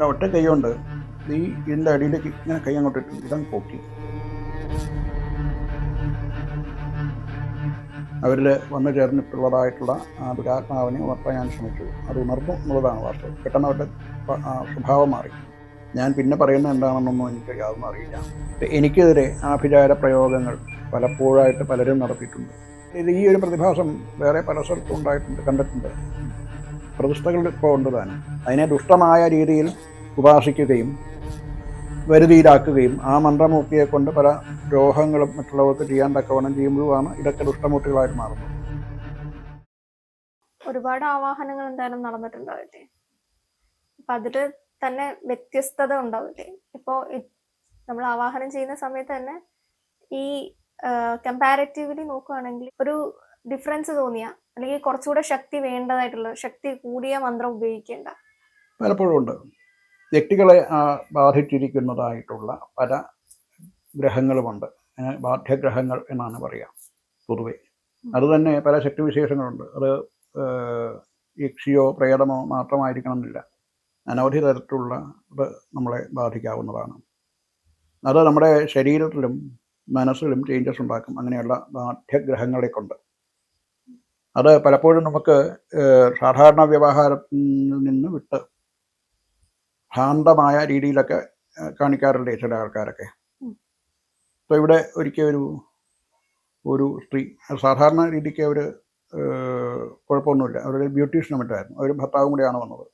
ഒറ്റ കൈ കൊണ്ട് ഈ ഇതിൻ്റെ അടിയിലേക്ക് ഇങ്ങനെ കൈ അങ്ങോട്ട് ഇട്ട് ഇതങ്ങ് പൊക്കി അവരിൽ വന്നു ചേർന്നിട്ടുള്ളതായിട്ടുള്ള ആ ദുരാത്മാവിനെ ഉണർത്താൻ ഞാൻ ശ്രമിച്ചു. അത് ഉണർന്നു എന്നുള്ളതാണ് വാസ്തവം. പെട്ടെന്ന് അവരുടെ സ്വഭാവം മാറി. ഞാൻ പിന്നെ പറയുന്നത് എന്താണെന്നൊന്നും എനിക്ക് യാതൊന്നും അറിയില്ല. എനിക്കെതിരെ ആഭിചാര പ്രയോഗങ്ങൾ പലപ്പോഴായിട്ട് പലരും നടത്തിയിട്ടുണ്ട്. ഈ ഒരു പ്രതിഭാസം വേറെ പല സ്ഥലത്തും ഉണ്ടായിട്ടുണ്ട്, കണ്ടിട്ടുണ്ട്. പ്രതിഷ്ഠകൾ ഇപ്പോൾ ഉണ്ട് താനും. അതിനെ ദുഷ്ടമായ രീതിയിൽ ഉപാസിക്കുകയും വരുതിയിലാക്കുകയും ആ മന്ത്രമൂർത്തിയെ കൊണ്ട് പല ദ്രോഹങ്ങളും മറ്റുള്ളവർക്ക് ചെയ്യാൻ തക്കവണ്ണം ചെയ്യുമ്പോഴാണ് ഇതൊക്കെ ദുഷ്ടമൂർത്തികളായിട്ട് മാറുന്നത്. ഒരുപാട് ആവാഹനങ്ങൾ എന്തായാലും നടന്നിട്ടുണ്ടാവില്ലേ? അപ്പൊ അതില് തന്നെ വ്യത്യസ്തത ഉണ്ടാവില്ലേ? ഇപ്പോ നമ്മൾ ആവാഹനം ചെയ്യുന്ന സമയത്ത് തന്നെ ഈ കമ്പാരിറ്റീവ്ലി നോക്കുകയാണെങ്കിൽ ഒരു ഡിഫറൻസ് തോന്നിയ അല്ലെങ്കിൽ കുറച്ചുകൂടെ ശക്തി വേണ്ടതായിട്ടുള്ള ശക്തി കൂടിയ മന്ത്രം ഉപയോഗിക്കേണ്ട പലപ്പോഴും ഉണ്ട്. വ്യക്തികളെ ബാധിച്ചിരിക്കുന്നതായിട്ടുള്ള പല ഗ്രഹങ്ങളുമുണ്ട്. ബാധ്യഗ്രഹങ്ങൾ എന്നാണ് പറയുക പൊതുവെ. അതുതന്നെ പല ശക്തിവിശേഷങ്ങളുണ്ട്. അത് യക്ഷിയോ പ്രേതമോ മാത്രമായിരിക്കണം എന്നില്ല. അനവധി തരത്തിലുള്ള ഇത് നമ്മളെ ബാധിക്കാവുന്നതാണ്. അത് നമ്മുടെ ശരീരത്തിലും മനസ്സിലും ചേഞ്ചസ് ഉണ്ടാക്കും. അങ്ങനെയുള്ള ബാധ്യഗ്രഹങ്ങളെ കൊണ്ട് അത് പലപ്പോഴും നമുക്ക് സാധാരണ വ്യവഹാരത്തിൽ നിന്ന് വിട്ട് ഭ്രാന്തമായ രീതിയിലൊക്കെ കാണിക്കാറുണ്ട് ചില ആൾക്കാരൊക്കെ. ഇപ്പോൾ ഇവിടെ ഒരിക്കൽ ഒരു സ്ത്രീ സാധാരണ രീതിക്ക് അവർ കുഴപ്പമൊന്നുമില്ല, അവരുടെ ബ്യൂട്ടീഷ്യനും മറ്റായിരുന്നു, അവർ ഭർത്താവും കൂടിയാണ് വന്നത്.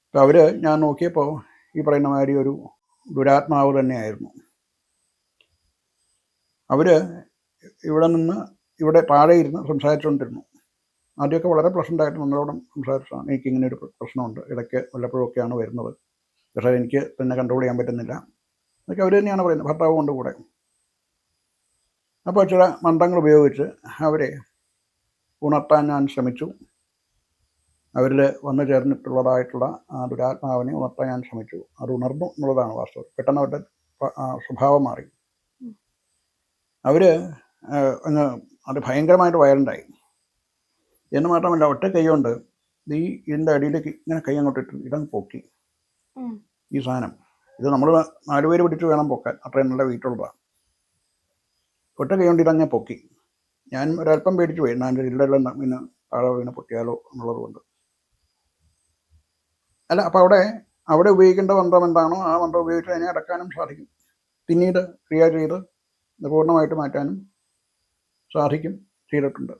അപ്പോൾ അവർ ഞാൻ നോക്കിയപ്പോൾ ഈ പറയുന്ന മാതിരി ഒരു ദുരാത്മാവ് തന്നെയായിരുന്നു. അവർ ഇവിടെ താഴെ ഇരുന്ന് സംസാരിച്ചുകൊണ്ടിരുന്നു. ആദ്യമൊക്കെ വളരെ പ്ലസൻ്റായിട്ട് നമ്മളോടും സംസാരിച്ചതാണ്. എനിക്കിങ്ങനെ ഒരു പ്രശ്നമുണ്ട്, ഇടയ്ക്ക് വല്ലപ്പോഴൊക്കെയാണ് വരുന്നത്, പക്ഷേ എനിക്ക് തന്നെ കൺട്രോൾ ചെയ്യാൻ പറ്റുന്നില്ല എന്നൊക്കെ അവർ തന്നെയാണ് പറയുന്നത്, ഭർത്താവ് കൊണ്ട് കൂടെ. അപ്പോൾ ചില മന്ത്രങ്ങൾ ഉപയോഗിച്ച് അവരെ ഉണർത്താൻ ഞാൻ ശ്രമിച്ചു. അവരിൽ വന്നു ചേർന്നിട്ടുള്ളതായിട്ടുള്ള ആ ദുരാത്മാവിനെ ഉണർത്താൻ ഞാൻ ശ്രമിച്ചു. അത് ഉണർന്നു എന്നുള്ളതാണ് വാസ്തവം. പെട്ടെന്ന് അവരുടെ സ്വഭാവം മാറി. അവർ അങ്ങ് അത് ഭയങ്കരമായിട്ട് വയലൻ്റായി. എന്ന് മാത്രമല്ല, ഒറ്റ കൈ കൊണ്ട് ഇതിൻ്റെ അടിയിലേക്ക് ഇങ്ങനെ കൈ അങ്ങോട്ട് ഇട്ട് ഇതങ്ങ് പൊക്കി. ഈ സാധനം ഇത് നമ്മൾ 4 പേര് പിടിച്ച് വേണം പൊക്കാൻ, അത്രയും നല്ല വെയിറ്റുള്ളതാണ്. ഒറ്റ കൈ കൊണ്ട് ഇതങ്ങ് പൊക്കി. ഞാൻ ഒരല്പം പേടിച്ചു പോയി, ഞാൻ ഇല്ലെല്ലാം പിന്നെ താഴെ വീണ് പൊട്ടിയാലോ എന്നുള്ളത് കൊണ്ട്. അല്ല, അപ്പോൾ അവിടെ ഉപയോഗിക്കേണ്ട മന്ത്രം എന്താണോ ആ മന്ത്രം ഉപയോഗിച്ച് അതിനെ അടക്കാനും സാധിക്കും. പിന്നീട് ക്രിയ ചെയ്ത് പൂർണ്ണമായിട്ട് മാറ്റാനും സാധിക്കും, ചെയ്തിട്ടുണ്ട്.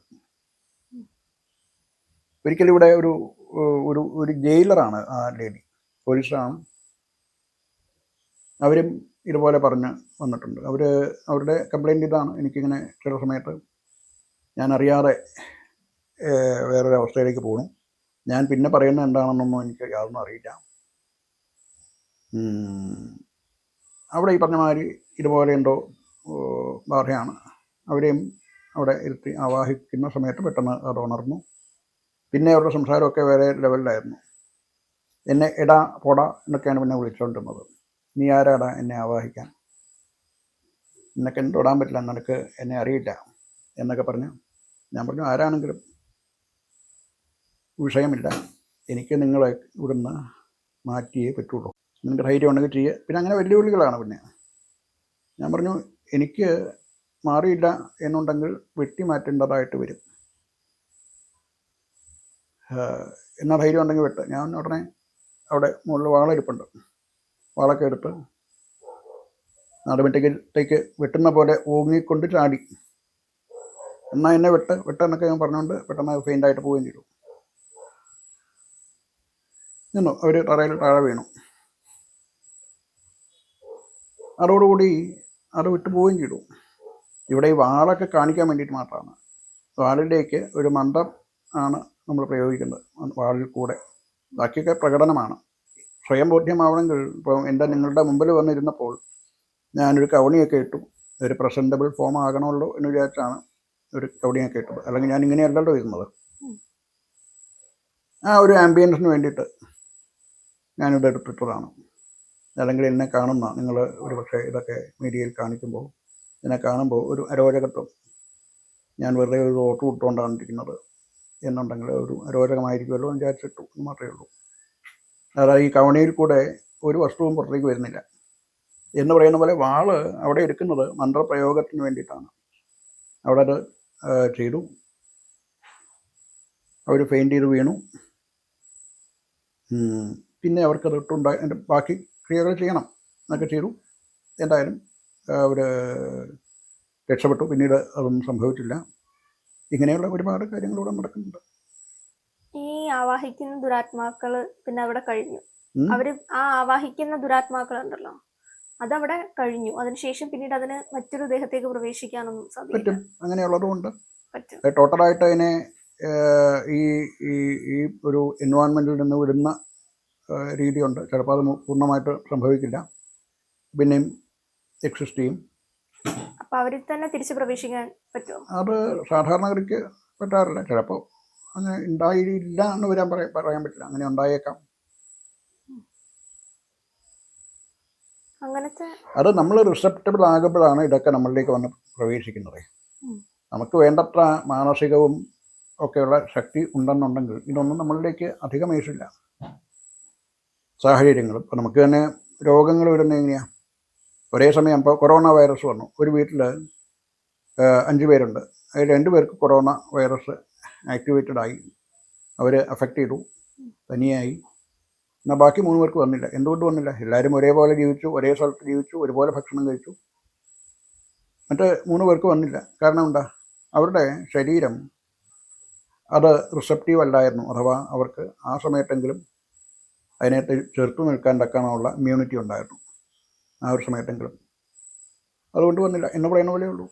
ഒരിക്കലും ഇവിടെ ഒരു ജയിലറാണ് ആ ലേഡി, പോലീസാണ്. അവരും ഇതുപോലെ പറഞ്ഞ് വന്നിട്ടുണ്ട്. അവരുടെ കംപ്ലൈൻറ്റ് ഇതാണ്, എനിക്കിങ്ങനെ ചില സമയത്ത് ഞാൻ അറിയാതെ വേറൊരു അവസ്ഥയിലേക്ക് പോകണം, ഞാൻ പിന്നെ പറയുന്നത് എന്താണെന്നൊന്നും എനിക്ക് യാതൊന്നും അറിയില്ല. അവിടെ ഈ പറഞ്ഞ മാതിരി ഇതുപോലെ എന്തോ ബാധയാണ്. അവരെയും അവിടെ ഇരുത്തി ആവാഹിക്കുന്ന സമയത്ത് പെട്ടെന്ന് അത് ഉണർന്നു. പിന്നെ അവരുടെ സംസാരമൊക്കെ വേറെ ലെവലിലായിരുന്നു. എന്നെ എടാ പോടാ എന്നൊക്കെയാണ് പിന്നെ വിളിച്ചുകൊണ്ടിരുന്നത്. നീ ആരാടാ എന്നെ ആവാഹിക്കാൻ, നിനക്ക് എന്നെ തൊടാൻ പറ്റില്ല, നിനക്ക് എന്നെ അറിയില്ല എന്നൊക്കെ പറഞ്ഞ്. ഞാൻ പറഞ്ഞു, ആരാണെങ്കിലും വിഷയമില്ല, എനിക്ക് നിങ്ങളെ ഇവിടുന്ന് മാറ്റിയേ പറ്റുള്ളൂ, നിങ്ങൾക്ക് ധൈര്യം ഉണ്ടെങ്കിൽ ചെയ്യുക. പിന്നെ അങ്ങനെ വെല്ലുവിളികളാണ്. പിന്നെ ഞാൻ പറഞ്ഞു, എനിക്ക് മാറിയില്ല എന്നുണ്ടെങ്കിൽ വെട്ടി മാറ്റേണ്ടതായിട്ട് വരും, എന്നാ ധൈര്യം ഉണ്ടെങ്കിൽ വെട്ട്. ഞാൻ ഉടനെ അവിടെ മുകളിൽ വാളെടുപ്പുണ്ട്, വാളൊക്കെ എടുത്ത് നടുമറ്റത്തേക്ക് വെട്ടുന്ന പോലെ ഓങ്ങിക്കൊണ്ട് ചാടി. എന്നാൽ എന്നെ വെട്ടെന്നൊക്കെ ഞാൻ പറഞ്ഞുകൊണ്ട് പെട്ടെന്ന് ഫെയിൻ്റായിട്ട് പോവുകയും ചെയ്തു. നിന്നു, അവർ തറയിൽ താഴെ വീണു. അതോടുകൂടി അത് വിട്ടു പോവുകയും ചെയ്തു. ഇവിടെ ഈ വാളൊക്കെ കാണിക്കാൻ വേണ്ടിയിട്ട് മാത്രമാണ്. വാളിലേക്ക് ഒരു മന്ത്രം ആണ് നമ്മൾ പ്രയോഗിക്കുന്നത്, വാളിൽ കൂടെ. ബാക്കിയൊക്കെ പ്രകടനമാണ്. സ്വയം ബോധ്യമാവണമെങ്കിൽ ഇപ്പോൾ നിങ്ങളുടെ മുമ്പിൽ വന്നിരുന്നപ്പോൾ ഞാനൊരു കവണിയൊക്കെ ഇട്ടു. ഒരു പ്രസൻറ്റബിൾ ഫോം ആകണമല്ലോ എന്ന് വിചാരിച്ചാണ് ഒരു കവണിയൊക്കെ ഇട്ടത്. അല്ലെങ്കിൽ ഞാൻ ഇങ്ങനെയല്ലല്ലോ ഇരുന്നത്. ആ ഒരു ആംബിയൻസിന് വേണ്ടിയിട്ട് ഞാനിത് എടുത്തിട്ടതാണ്. അല്ലെങ്കിൽ എന്നെ കാണുന്ന നിങ്ങൾ ഒരു പക്ഷേ ഇതൊക്കെ മീഡിയയിൽ കാണിക്കുമ്പോൾ എന്നെ കാണുമ്പോൾ ഒരു അരോചകത്വം, ഞാൻ വെറുതെ ഒരു ഓട്ട് വിട്ടുകൊണ്ടാണ് ഇരിക്കുന്നത് എന്നുണ്ടെങ്കിൽ ഒരു അരോചകമായിരിക്കുമല്ലോ എന്ന് വിചാരിച്ചിട്ടു എന്ന് മാത്രമേ ഉള്ളൂ. അതായത് ഈ കവണിയിൽ കൂടെ ഒരു വസ്തുവും പുറത്തേക്ക് വരുന്നില്ല എന്ന് പറയുന്ന പോലെ വാള് അവിടെ എടുക്കുന്നത് മന്ത്രപ്രയോഗത്തിന് വേണ്ടിയിട്ടാണ്. അവിടെ അത് ചെയ്തു. അവർ ഫെയിൻറ്റ് ചെയ്ത് വീണു. പിന്നെ അവർക്കത് ഇട്ടുണ്ടായി അതിൻ്റെ ബാക്കി ക്രിയകൾ ചെയ്യണം എന്നൊക്കെ ചെയ്തു. എന്തായാലും അവർ രക്ഷപ്പെട്ടു. പിന്നീട് അതൊന്നും സംഭവിച്ചില്ല. ഇങ്ങനെയുള്ള ഒരുപാട് കാര്യങ്ങളിലൂടെ നടക്കുന്നുണ്ട്. ഈ ആവാഹിക്കുന്ന ദുരാത്മാക്കള് പിന്നെ അവിടെ കഴിഞ്ഞു. അവര് ആ ആവാഹിക്കുന്ന ദുരാത്മാക്കൾ ഉണ്ടല്ലോ, അതവിടെ കഴിഞ്ഞു. അതിനുശേഷം പിന്നീട് അതിന് മറ്റൊരു ദേഹത്തേക്ക് പ്രവേശിക്കാനൊന്നും സാധിക്കും. പറ്റും. അങ്ങനെയുള്ളതും ഉണ്ട്. പറ്റും. ടോട്ടലായിട്ട് അതിനെ ഈ ഈ ഈ ഒരു എൻവയോൺമെൻറ്റിൽ നിന്ന് വിടുന്ന രീതിയുണ്ട്. ചിലപ്പോൾ അത് പൂർണ്ണമായിട്ട് സംഭവിക്കില്ല, പിന്നെയും എക്സിസ്റ്റ് ചെയ്യും. അപ്പൊ അവരിൽ തന്നെ തിരിച്ച് പ്രവേശിക്കാൻ പറ്റുമോ? അത് സാധാരണഗതിക്ക് പറ്റാറില്ല. ചിലപ്പോൾ അങ്ങനെ ഉണ്ടായില്ല എന്ന് പറയാൻ പറ്റില്ല. അങ്ങനെ ഉണ്ടായേക്കാം. അങ്ങനത്തെ അത് നമ്മൾ റിസപ്റ്റബിൾ ആകുമ്പോഴാണ് ഇതൊക്കെ നമ്മളിലേക്ക് വന്ന് പ്രവേശിക്കുന്നത്. നമുക്ക് വേണ്ടത്ര മാനസികവും ഒക്കെയുള്ള ശക്തി ഉണ്ടെന്നുണ്ടെങ്കിൽ ഇതൊന്നും നമ്മളിലേക്ക് അധികം വീശില്ല. സാഹചര്യങ്ങളും ഇപ്പം നമുക്ക് തന്നെ രോഗങ്ങൾ വരുന്നത് എങ്ങനെയാണ്? ഒരേ സമയം ഇപ്പോൾ കൊറോണ വൈറസ് വന്നു. ഒരു വീട്ടിൽ 5 പേരുണ്ട്. അതിൽ 2 പേർക്ക് കൊറോണ വൈറസ് ആക്ടിവേറ്റഡ് ആയി, അവർ അഫക്റ്റ് ചെയ്തു, പനിയായി. എന്നാൽ ബാക്കി 3 പേർക്ക് വന്നില്ല. എന്തുകൊണ്ട് വന്നില്ല? എല്ലാവരും ഒരേപോലെ ജീവിച്ചു, ഒരേ സ്ഥലത്ത് ജീവിച്ചു, ഒരുപോലെ ഭക്ഷണം കഴിച്ചു. മറ്റ് 3 പേർക്ക് വന്നില്ല. കാരണം എന്താ? അവരുടെ ശരീരം അത് റിസപ്റ്റീവ് അല്ലായിരുന്നു. അഥവാ അവർക്ക് ആ സമയത്തെങ്കിലും അതിനെ ചെറുത്തു നിൽക്കാൻ തക്കാനുള്ള ഇമ്മ്യൂണിറ്റി ഉണ്ടായിരുന്നു ആ ഒരു സമയത്തെങ്കിലും. അതുകൊണ്ട് വന്നില്ല എന്ന് പറയുന്ന പോലെ ഉള്ളൂ.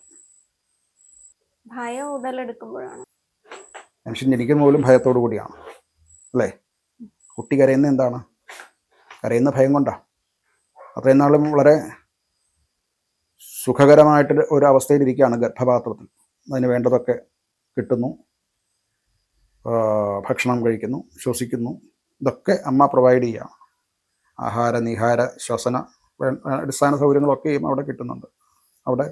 ഭയം ഉടലെടുക്കുമ്പോഴാണ് മനുഷ്യൻ ജനിക്കുന്ന പോലും ഭയത്തോടു കൂടിയാണ്, അല്ലേ? കുട്ടി കരയുന്ന എന്താണ്? കരയുന്ന ഭയം കൊണ്ടാണ്. അത്രയും നാളും വളരെ സുഖകരമായിട്ട് ഒരു അവസ്ഥയിലിരിക്കുകയാണ് ഗർഭപാത്രത്തിൽ. അതിന് വേണ്ടതൊക്കെ കിട്ടുന്നു, ഭക്ഷണം കഴിക്കുന്നു, ശ്വസിക്കുന്നു. ഇതൊക്കെ അമ്മ പ്രൊവൈഡ് ചെയ്യുകയാണ്. ആഹാര, നിഹാര, ശ്വസന അടിസ്ഥാന സൗകര്യങ്ങളൊക്കെയും അവിടെ കിട്ടുന്നുണ്ട്. അവിടെ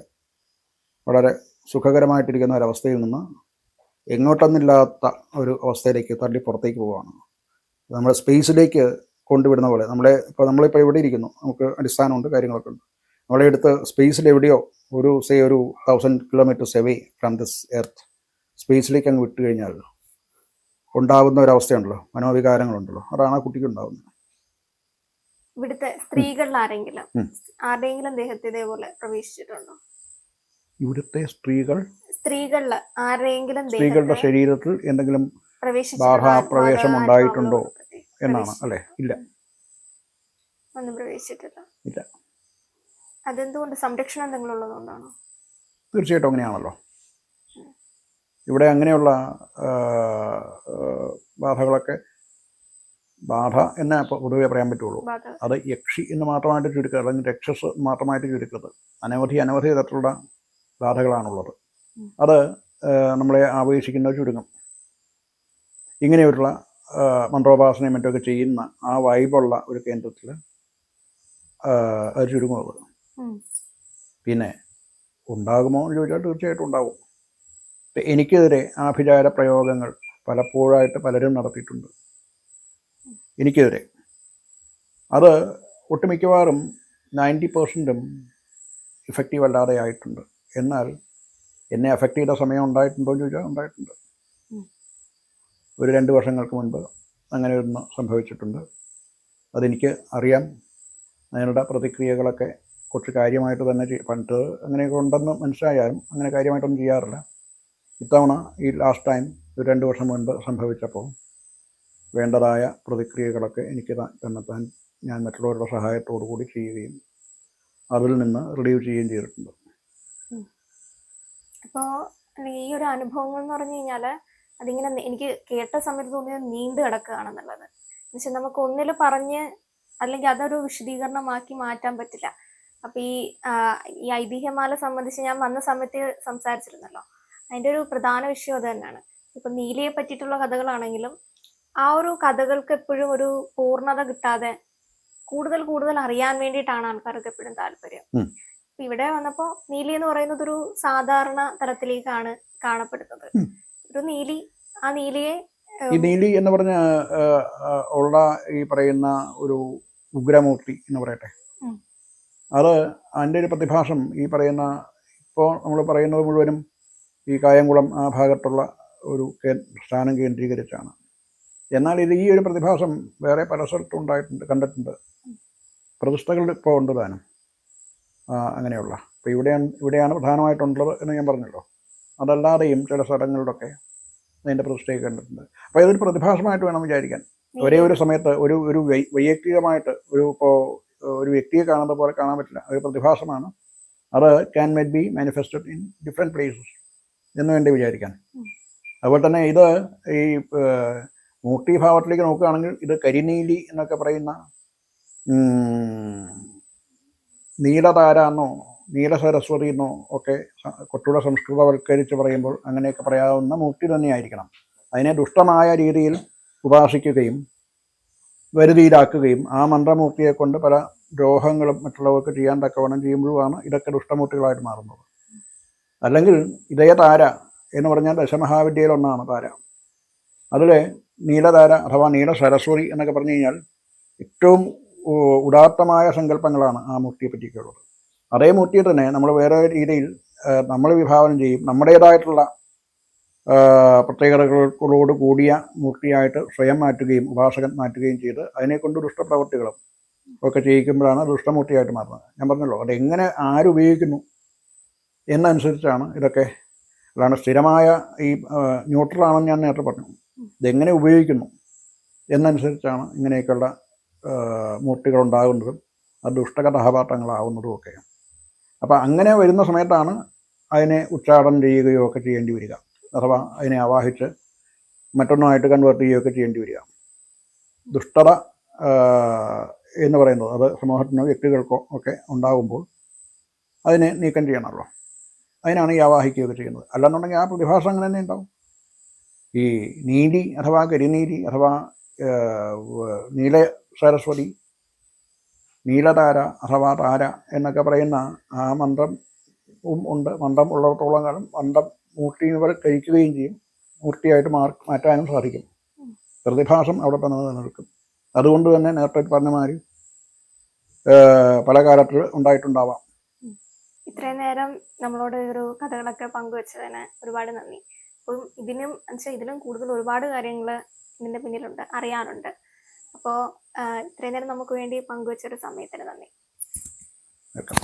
വളരെ സുഖകരമായിട്ടിരിക്കുന്ന ഒരവസ്ഥയിൽ നിന്ന് എങ്ങോട്ടൊന്നില്ലാത്ത ഒരു അവസ്ഥയിലേക്ക് തള്ളി പുറത്തേക്ക് പോവുകയാണ്. നമ്മൾ സ്പേസിലേക്ക് കൊണ്ടുവിടുന്ന പോലെ നമ്മളിപ്പോൾ എവിടെ ഇരിക്കുന്നു, നമുക്ക് അടിസ്ഥാനമുണ്ട്, കാര്യങ്ങളൊക്കെ ഉണ്ട്. നമ്മളെ എടുത്ത് സ്പേസിൽ എവിടെയോ ഒരു 1000 kilometers away from this earth സ്പേസിലേക്ക് അങ്ങ് വിട്ടു കഴിഞ്ഞാൽ ഉണ്ടാകുന്ന ഒരവസ്ഥയുണ്ടല്ലോ, മനോവികാരങ്ങളുണ്ടല്ലോ, അതാണ് ആ കുട്ടിക്ക് ഉണ്ടാകുന്നത്. ഇവിടുത്തെ സ്ത്രീകളിൽ ആരുടെയെങ്കിലും ദേഹത്ത് ഇതേപോലെ പ്രവേശിച്ചിട്ടുണ്ടോ? ഇവിടുത്തെ സ്ത്രീകളുടെ ആരുടെയെങ്കിലും ശരീരത്തിൽ എന്തെങ്കിലും ബാധാപ്രവേശം ഉണ്ടായിട്ടുണ്ടോ എന്നാണ്, അല്ലേ? ഇല്ല, ഒന്നും പ്രവേശിച്ചിട്ടില്ല. ഇല്ല. അതെന്തുകൊണ്ട്? സംരക്ഷണം എന്തെങ്കിലും ഉള്ളതുകൊണ്ടാണോ? തീർച്ചയായിട്ടും അങ്ങനെയാണല്ലോ. ഇവിടെ അങ്ങനെയുള്ള ബാധകളൊക്കെ, ബാധ എന്ന് പൊതുവെ പറയാൻ പറ്റുള്ളൂ. അത് യക്ഷി എന്ന് മാത്രമായിട്ട് ചുരുക്കരുത്, അല്ലെങ്കിൽ രക്ഷസ് മാത്രമായിട്ട് ചുരുക്കരുത്. അനവധി തരത്തിലുള്ള ബാധകളാണുള്ളത്. അത് നമ്മളെ ആവേശിക്കുന്ന ചുരുങ്ങും. ഇങ്ങനെയുള്ള മന്ത്രോപാസനയും മറ്റൊക്കെ ചെയ്യുന്ന ആ വൈബുള്ള ഒരു കേന്ദ്രത്തിൽ അത് ചുരുങ്ങുന്നത്. പിന്നെ ഉണ്ടാകുമോ എന്ന് ചോദിച്ചാൽ തീർച്ചയായിട്ടും ഉണ്ടാവും. എനിക്കെതിരെ ആഭിചാര പ്രയോഗങ്ങൾ പലപ്പോഴായിട്ട് പലരും നടത്തിയിട്ടുണ്ട്. എനിക്കെതിരെ അത് ഒട്ടുമിക്കവാറും 90% ഇഫക്റ്റീവ് അല്ലാതെ ആയിട്ടുണ്ട്. എന്നാൽ എന്നെ അഫക്റ്റ് ചെയ്ത സമയം ഉണ്ടായിട്ടുണ്ടോ എന്ന് ചോദിച്ചാൽ ഉണ്ടായിട്ടുണ്ട്. ഒരു 2 വർഷങ്ങൾക്ക് മുൻപ് അങ്ങനെ ഒന്ന് സംഭവിച്ചിട്ടുണ്ട്. അതെനിക്ക് അറിയാം. അതിനുള്ള പ്രതിക്രിയകളൊക്കെ കുറച്ച് കാര്യമായിട്ട് തന്നെ പണ്ട് അങ്ങനെയൊക്കെ ഉണ്ടെന്ന് മനസ്സിലായാലും അങ്ങനെ കാര്യമായിട്ടൊന്നും ചെയ്യാറില്ല. ഇത്തവണ ഈ ലാസ്റ്റ് ടൈം ഒരു 2 വർഷം മുൻപ് സംഭവിച്ചപ്പോൾ വേണ്ടതായ പ്രതിക്രിയകളൊക്കെ എനിക്ക് തന്നെത്താൻ ഞാൻ മറ്റുള്ളവരുടെ സഹായത്തോടു കൂടി ചെയ്യുകയും അതിൽ നിന്ന് റിലീവ് ചെയ്യുകയും ചെയ്തിട്ടുണ്ട്. അപ്പോൾ ഈ ഒരു അനുഭവങ്ങൾ എന്ന് പറഞ്ഞു കഴിഞ്ഞാൽ അതിങ്ങനെ എനിക്ക് കേട്ട സമയത്ത് തോന്നിയത് നീണ്ടു കിടക്കുകയാണെന്നുള്ളത്. എന്നുവെച്ചാൽ നമുക്ക് ഒന്നിൽ പറഞ്ഞ് അല്ലെങ്കിൽ അതൊരു വിശദീകരണമാക്കി മാറ്റാൻ പറ്റില്ല. അപ്പം ഈ ഐതിഹ്യമാല സംബന്ധിച്ച് ഞാൻ വന്ന സമയത്ത് സംസാരിച്ചിരുന്നല്ലോ, അതിൻ്റെ ഒരു പ്രധാന വിഷയം അത് തന്നെയാണ്. ഇപ്പം നീലിയെ പറ്റിയിട്ടുള്ള കഥകളാണെങ്കിലും ആ ഒരു കഥകൾക്ക് എപ്പോഴും ഒരു പൂർണ്ണത കിട്ടാതെ കൂടുതൽ അറിയാൻ വേണ്ടിയിട്ടാണ് ആൾക്കാർക്ക് എപ്പോഴും താല്പര്യം. ഇവിടെ വന്നപ്പോൾ നീലി എന്ന് പറയുന്നത് ഒരു സാധാരണ തലത്തിലേക്കാണ് കാണപ്പെടുന്നത്. ഒരു നീലി, ആ നീലിയെ ഈ നീലി എന്ന് പറഞ്ഞ ഉള്ള ഈ പറയുന്ന ഒരു ഉഗ്രമൂർത്തി എന്ന് പറയട്ടെ, ഉം. അത് അതിൻ്റെ ഒരു പ്രതിഭാസം ഈ പറയുന്ന ഇപ്പോൾ നമ്മൾ പറയുന്നത് മുഴുവനും ഈ കായംകുളം ആ ഭാഗത്തുള്ള ഒരു സ്ഥാനം കേന്ദ്രീകരിച്ചാണ്. എന്നാൽ ഇത് ഈ ഒരു പ്രതിഭാസം വേറെ പല സ്ഥലത്തും ഉണ്ടായിട്ടുണ്ട്, കണ്ടിട്ടുണ്ട്. പ്രതിഷ്ഠകൾ ഇപ്പോൾ ഉണ്ട് താനും അങ്ങനെയുള്ള. ഇപ്പോൾ ഇവിടെയാണ് പ്രധാനമായിട്ടുള്ളത് എന്ന് ഞാൻ പറഞ്ഞല്ലോ. അതല്ലാതെയും ചില സ്ഥലങ്ങളിലൊക്കെ അതിൻ്റെ പ്രതിഷ്ഠയൊക്കെ കണ്ടിട്ടുണ്ട്. അപ്പോൾ ഇതൊരു പ്രതിഭാസമായിട്ട് വേണം വിചാരിക്കാൻ. ഒരേ ഒരു സമയത്ത് ഒരു വൈയക്തികമായിട്ട് ഇപ്പോൾ ഒരു വ്യക്തിയെ കാണുന്ന പോലെ കാണാൻ പറ്റില്ല. ഒരു പ്രതിഭാസമാണ്. അത് can mate B manifested in different places എന്ന് വേണ്ടി വിചാരിക്കാൻ. അതുപോലെ തന്നെ ഇത് ഈ മൂർത്തിഭാവത്തിലേക്ക് നോക്കുകയാണെങ്കിൽ ഇത് കരിനീലി എന്നൊക്കെ പറയുന്ന നീലതാര എന്നോ നീലസരസ്വതി എന്നോ ഒക്കെ കുറച്ചുകൂടെ സംസ്കൃതവൽക്കരിച്ച് പറയുമ്പോൾ അങ്ങനെയൊക്കെ പറയാവുന്ന മൂർത്തി തന്നെയായിരിക്കണം. അതിനെ ദുഷ്ടമായ രീതിയിൽ ഉപാസിക്കുകയും വരുതിയിലാക്കുകയും ആ മന്ത്രമൂർത്തിയെ കൊണ്ട് പല ദ്രോഹങ്ങളും മറ്റുള്ളവർക്ക് ചെയ്യാൻ തക്കവണ്ണം ചെയ്യുമ്പോഴുമാണ് ഇതൊക്കെ ദുഷ്ടമൂർത്തികളായിട്ട് മാറുന്നത്. അല്ലെങ്കിൽ ഇതേ താര എന്ന് പറഞ്ഞാൽ ദശമഹാവിദ്യയിലൊന്നാണ് താര. അതിലെ നീലതാര അഥവാ നീല സരസ്വതി എന്നൊക്കെ പറഞ്ഞു കഴിഞ്ഞാൽ ഏറ്റവും ഉദാത്തമായ സങ്കല്പങ്ങളാണ് ആ മൂർത്തിയെ പറ്റിയൊക്കെയുള്ളത്. അതേ മൂർത്തിയെ തന്നെ നമ്മൾ വേറെ രീതിയിൽ നമ്മൾ വിഭാവനം ചെയ്യും. നമ്മുടേതായിട്ടുള്ള പ്രത്യേകതകളോട് കൂടിയ മൂർത്തിയായിട്ട് സ്വയം മാറ്റുകയും ഉപാസകൻ മാറ്റുകയും ചെയ്ത് അതിനെക്കൊണ്ട് ദുഷ്ടപ്രവൃത്തികളും ഒക്കെ ചെയ്യിക്കുമ്പോഴാണ് ദുഷ്ടമൂർത്തിയായിട്ട് മാറുന്നത്. ഞാൻ പറഞ്ഞല്ലോ, അതെങ്ങനെ ആരുപയോഗിക്കുന്നു എന്നനുസരിച്ചാണ് ഇതൊക്കെ. അതാണ് സ്ഥിരമായ ഈ ന്യൂട്രലാണെന്ന് ഞാൻ നേരത്തെ പറഞ്ഞു. ഇതെങ്ങനെ ഉപയോഗിക്കുന്നു എന്നനുസരിച്ചാണ് ഇങ്ങനെയൊക്കെയുള്ള മൂർത്തികളുണ്ടാകുന്നതും അത് ദുഷ്ടകഥാപാത്രങ്ങളാവുന്നതും ഒക്കെ. അപ്പം അങ്ങനെ വരുന്ന സമയത്താണ് അതിനെ ഉച്ചാടനം ചെയ്യുകയോ ഒക്കെ ചെയ്യേണ്ടി വരിക, അഥവാ അതിനെ ആവാഹിച്ച് മറ്റൊന്നായിട്ട് കൺവേർട്ട് ചെയ്യുകയൊക്കെ ചെയ്യേണ്ടി വരിക. ദുഷ്ടത എന്ന് പറയുന്നത് അത് സമൂഹത്തിനോ വ്യക്തികൾക്കോ ഒക്കെ ഉണ്ടാകുമ്പോൾ അതിനെ നീക്കം ചെയ്യണമല്ലോ. അതിനാണ് ഈ ആവാഹിക്കുകയൊക്കെ ചെയ്യുന്നത്. അല്ലെന്നുണ്ടെങ്കിൽ ആ പ്രതിഭാസം അങ്ങനെ തന്നെ ഉണ്ടാവും. ഈ നീലി അഥവാ കരിനീലി അഥവാ നീല സരസ്വതി, നീലതാര അഥവാ താര എന്നൊക്കെ പറയുന്ന ആ മന്ത്രം ഉണ്ട്. മന്ത്രം ഉള്ളിടത്തോളം കാലം മന്ത്രം മൂർത്തികൾ കഴിക്കുകയും ചെയ്യും, മൂർത്തിയായിട്ട് മാറ്റാനും സാധിക്കും. പ്രതിഭാസം അവിടെ തന്നെ നിലനിൽക്കും. അതുകൊണ്ട് തന്നെ നേരത്തെ പറഞ്ഞ മാതിരി പല കാലത്ത് ഉണ്ടായിട്ടുണ്ടാവാം. ഇത്രയും നേരം നമ്മളോട് ഒരു കഥകളൊക്കെ പങ്കുവെച്ചതിന് ഒരുപാട് നന്ദി. അപ്പം ഇതിലും കൂടുതൽ ഒരുപാട് കാര്യങ്ങൾ ഇതിൻ്റെ പിന്നിലുണ്ട്, അറിയാനുണ്ട്. അപ്പോൾ ഇത്രയും നേരം നമുക്ക് വേണ്ടി പങ്കുവെച്ചൊരു സമയത്തിന് നന്ദി. വെൽക്കം.